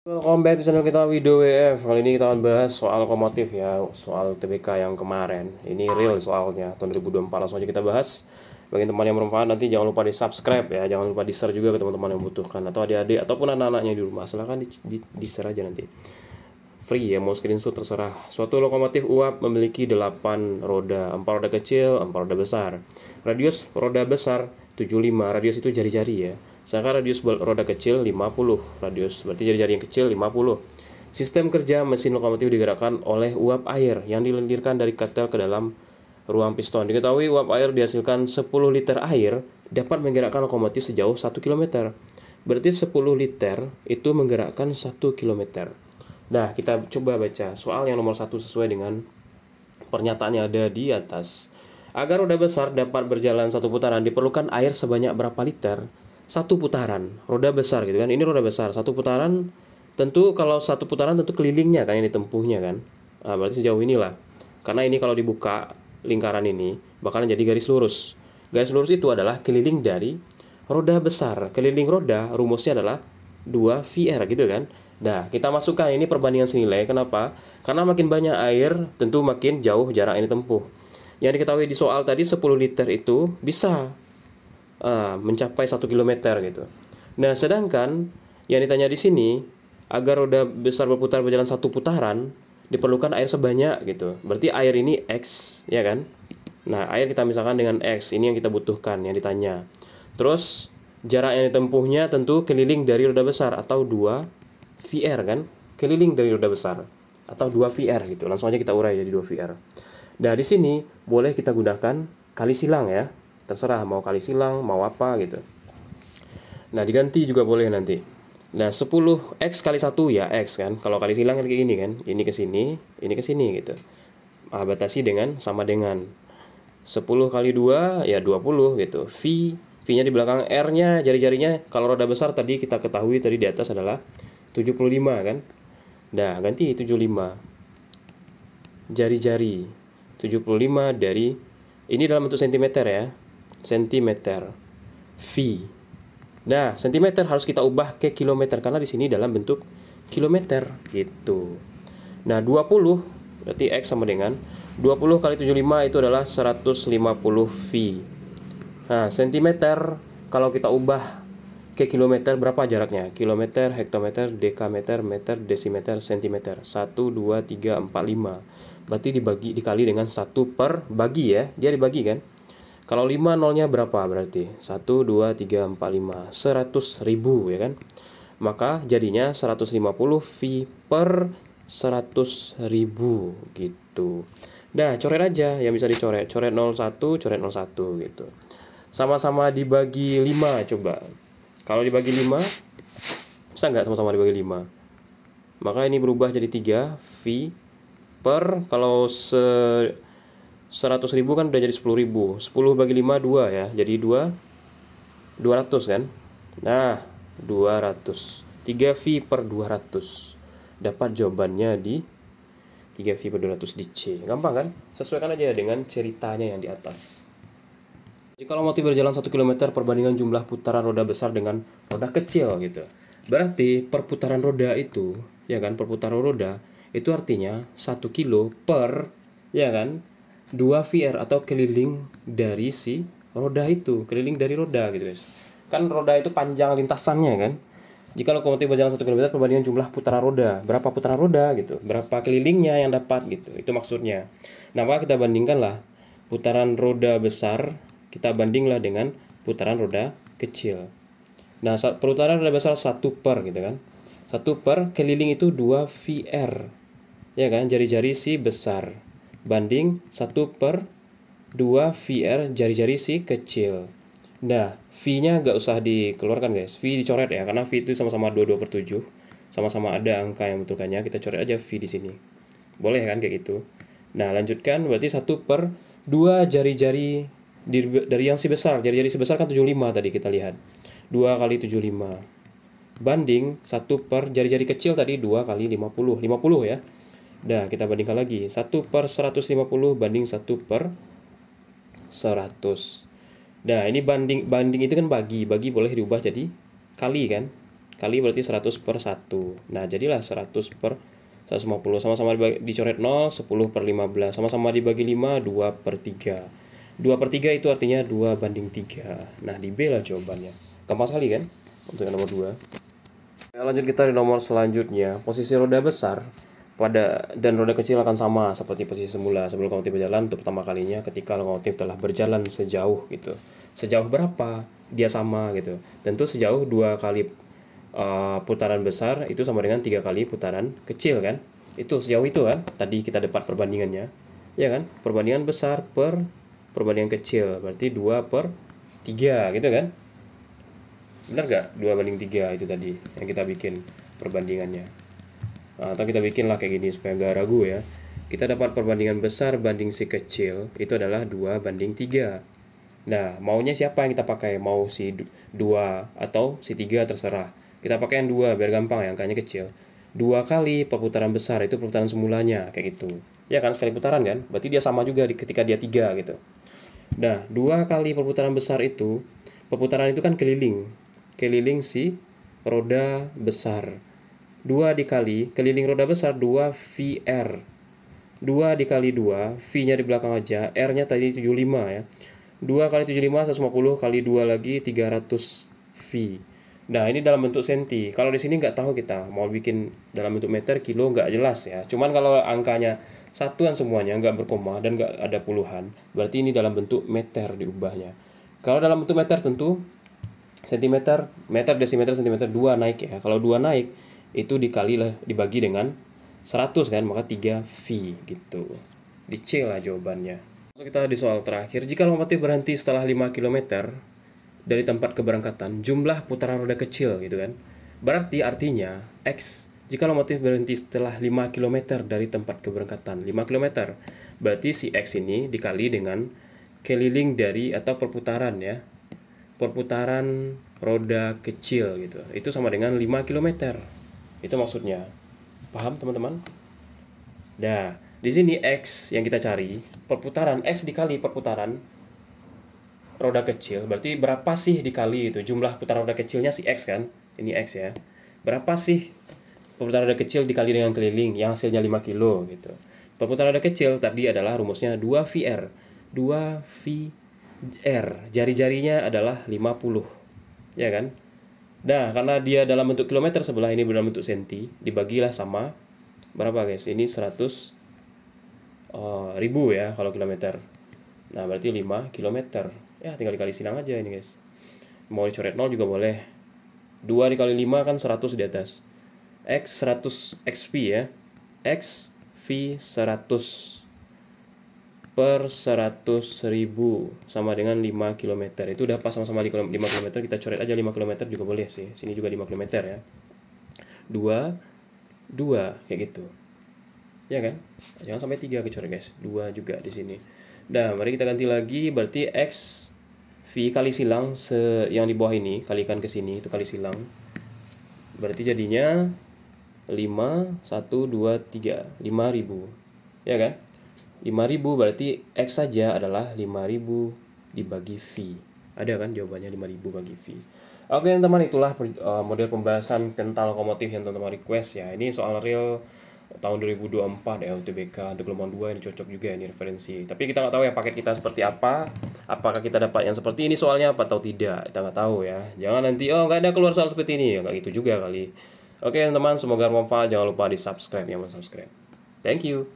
Welcome back to channel kita Wido WF. Kali ini kita akan bahas soal lokomotif ya, soal TBK yang kemarin. Ini real soalnya, tahun 2024. Langsung aja kita bahas. Bagi teman yang bermanfaat nanti jangan lupa di subscribe ya, jangan lupa di share juga ke teman-teman yang membutuhkan atau adik-adik ataupun anak-anaknya di rumah. Silahkan di share aja nanti. Free ya, mau screenshot terserah. Suatu lokomotif uap memiliki 8 roda, 4 roda kecil, 4 roda besar. Radius roda besar 75, radius itu jari-jari ya. Sedangkan radius roda kecil 50, radius berarti jari-jari yang kecil 50. Sistem kerja mesin lokomotif digerakkan oleh uap air yang dililirkan dari ketel ke dalam ruang piston. Diketahui uap air dihasilkan 10 liter air dapat menggerakkan lokomotif sejauh 1 km. Berarti 10 liter itu menggerakkan 1 km. Nah, kita coba baca soal yang nomor 1 sesuai dengan pernyataan yang ada di atas. Agar roda besar dapat berjalan satu putaran diperlukan air sebanyak berapa liter? Satu putaran, roda besar gitu kan. Ini roda besar, satu putaran tentu kalau satu putaran tentu kelilingnya kan yang ditempuhnya kan. Nah, berarti sejauh inilah. Karena ini kalau dibuka lingkaran ini bakalan jadi garis lurus. Garis lurus itu adalah keliling dari roda besar. Keliling roda rumusnya adalah 2VR gitu kan. Nah, kita masukkan ini perbandingan senilai. Kenapa? Karena makin banyak air, tentu makin jauh jarak yang ditempuh. Yang diketahui di soal tadi 10 liter itu bisa mencapai 1 km gitu. Nah, sedangkan yang ditanya di sini, agar roda besar berputar berjalan satu putaran, diperlukan air sebanyak gitu. Berarti air ini X, ya kan? Nah, air kita misalkan dengan X, ini yang kita butuhkan, yang ditanya. Terus, jarak yang ditempuhnya tentu keliling dari roda besar atau 2 VR kan? Keliling dari roda besar atau 2 VR gitu. Langsung aja kita urai jadi 2 VR. Nah, di sini boleh kita gunakan kali silang ya. Terserah mau kali silang, mau apa gitu. Nah, diganti juga boleh nanti. Nah, 10X kali 1 ya X kan. Kalau kali silang kayak gini kan. Ini ke sini, ini ke sini gitu. Batasi dengan sama dengan 10 kali 2 ya 20 gitu. V-nya di belakang, R-nya jari-jarinya kalau roda besar tadi kita ketahui tadi di atas adalah 75 kan. Nah, ganti 75. Jari-jari 75 dari ini dalam bentuk sentimeter ya. Sentimeter. V. Nah, sentimeter harus kita ubah ke kilometer karena di sini dalam bentuk kilometer gitu. Nah, 20 berarti X sama dengan 20 kali 75 itu adalah 150 V. Nah, sentimeter kalau kita ubah ke kilometer berapa jaraknya? Kilometer, hektometer, dekameter, meter, desimeter, sentimeter. 1, 2, 3, 4, 5. Berarti dikali dengan 1 per bagi ya. Dia dibagi kan? Kalau 5 nolnya berapa berarti? 1, 2, 3, 4, 5. 100.000 ya kan? Maka jadinya 150 V per 100.000 gitu. Nah, coret aja yang bisa dicoret. Coret 01, coret 01 gitu. Sama-sama dibagi 5 coba. Kalau dibagi 5, bisa nggak sama-sama dibagi 5? Maka ini berubah jadi 3 V per, kalau 100.000 kan udah jadi 10.000. 10 bagi 5 2 ya. Jadi 200 kan. Nah, 200. 3V per 200. Dapat jawabannya di 3V per 200 di C. Gampang kan? Sesuaikan aja dengan ceritanya yang di atas. Jika lokomotif berjalan 1 km perbandingan jumlah putaran roda besar dengan roda kecil gitu. Berarti perputaran roda itu, ya kan, perputaran roda itu artinya 1 kilo per, ya kan, 2 VR atau keliling dari si roda itu, keliling dari roda gitu guys. Kan roda itu panjang lintasannya kan. Jika lokomotif berjalan 1 km perbandingan jumlah putaran roda, berapa putaran roda gitu, berapa kelilingnya yang dapat gitu. Itu maksudnya. Nah, maka kita bandingkanlah putaran roda besar, kita bandinglah dengan putaran roda kecil. Nah, putaran roda besar 1 per gitu kan. 1 per keliling itu 2 VR. Ya kan, jari-jari si besar banding 1 per 2 VR jari-jari si kecil. Nah, V-nya nggak usah dikeluarkan guys. V dicoret ya, karena V itu sama-sama 22 per 7. Sama-sama ada angka yang bentukannya. Kita coret aja V di sini. Boleh kan kayak gitu. Nah, lanjutkan berarti 1 per 2 jari-jari dari yang si besar. Jari-jari si besar kan 75 tadi kita lihat. 2 kali 75. Banding 1 per jari-jari kecil tadi 2 kali 50. 50 ya. Nah, kita bandingkan lagi. 1 per 150 banding 1 per 100. Nah, ini banding itu kan bagi. Bagi boleh diubah jadi kali kan. kali berarti 100 per 1. Nah, jadilah 100 per 150. Sama-sama dicoret 0, 10 per 15. Sama-sama dibagi 5, 2 per 3. 2 per 3 itu artinya 2 banding 3. Nah, di B lah jawabannya. Gampang sekali kan? Untuk yang nomor 2. Nah, lanjut kita di nomor selanjutnya. Posisi roda besar dan roda kecil akan sama seperti posisi semula sebelum lokomotif berjalan untuk pertama kalinya ketika lokomotif telah berjalan sejauh gitu. Sejauh berapa dia sama gitu. Tentu sejauh 2 kali putaran besar itu sama dengan 3 kali putaran kecil kan. Itu sejauh itu kan. Tadi kita dapat perbandingannya. Ya kan? Perbandingan besar per perbandingan kecil berarti 2 per 3 gitu kan. Benar nggak? 2 banding 3 itu tadi yang kita bikin perbandingannya. Nah, atau kita bikin lah kayak gini supaya nggak ragu ya. Kita dapat perbandingan besar banding si kecil itu adalah 2 banding 3. Nah, maunya siapa yang kita pakai? Mau si 2 atau si 3 terserah. Kita pakai yang 2 biar gampang ya, angkanya kecil. 2 kali perputaran besar itu perputaran semulanya kayak gitu. Ya kan, sekali putaran kan? Berarti dia sama juga ketika dia 3 gitu. Nah, 2 kali perputaran besar itu, perputaran itu kan keliling. Keliling si roda besar. 2 dikali keliling roda besar 2 VR. 2 dikali 2, V-nya di belakang aja, R-nya tadi 75 ya. 2 kali 75 150 kali 2 lagi 300 V. Nah, ini dalam bentuk senti. Kalau di sini nggak tahu kita mau bikin dalam bentuk meter, kilo nggak jelas ya. Cuman kalau angkanya satuan semuanya nggak berkoma dan nggak ada puluhan, berarti ini dalam bentuk meter diubahnya. Kalau dalam bentuk meter tentu sentimeter, meter, desimeter, sentimeter 2 naik ya. Kalau 2 naik itu dibagi dengan 100 kan, maka 3 V gitu. Di C lah jawabannya. So, kita di soal terakhir. Jika lokomotif berhenti setelah 5 km dari tempat keberangkatan, jumlah putaran roda kecil gitu kan. Berarti artinya X, jika lokomotif berhenti setelah 5 km dari tempat keberangkatan, 5 km, berarti si X ini dikali dengan keliling dari atau perputaran ya. Perputaran roda kecil gitu. Itu sama dengan 5 km. Itu maksudnya. Paham teman-teman? Nah, di sini X yang kita cari, perputaran X dikali perputaran roda kecil, berarti berapa sih dikali itu jumlah putaran roda kecilnya si X kan? Ini X ya. Berapa sih perputaran roda kecil dikali dengan keliling yang hasilnya 5 kilo gitu. Perputaran roda kecil tadi adalah rumusnya 2 VR. 2 VR. Jari-jarinya adalah 50. Ya kan? Nah, karena dia dalam bentuk kilometer, sebelah ini dalam bentuk senti, dibagilah sama berapa guys? Ini 100 ribu ya kalau kilometer. Nah, berarti 5 kilometer. Ya, tinggal dikali silang aja ini guys. Mau dicoret 0 juga boleh. 2 dikali 5 kan 100 di atas. X 100 XV ya. X V 100 per 100.000 sama dengan 5 km. Itu udah pas sama-sama di 5 km, kita coret aja 5 km juga boleh sih. Sini juga 5 km ya. 2 kayak gitu. Ya kan? Jangan sampai 3 kecoret guys. 2 juga di sini. Nah, mari kita ganti lagi, berarti X V kali silang yang di bawah ini, kalikan ke sini itu kali silang. Berarti jadinya 5 1 2 3 5.000. Ya kan? 5.000 berarti X saja adalah 5.000 dibagi V. Ada kan jawabannya 5.000 bagi V. Oke teman-teman, itulah model pembahasan tentang lokomotif yang teman-teman request ya. Ini soal real tahun 2024 ya UTBK untuk gelombang 2, ini cocok juga ini referensi. Tapi kita nggak tahu ya paket kita seperti apa. Apakah kita dapat yang seperti ini soalnya apa atau tidak. Kita nggak tahu ya. Jangan nanti nggak ada keluar soal seperti ini. Nggak gitu juga kali. Oke teman-teman, semoga bermanfaat. Jangan lupa di subscribe ya, subscribe. Thank you.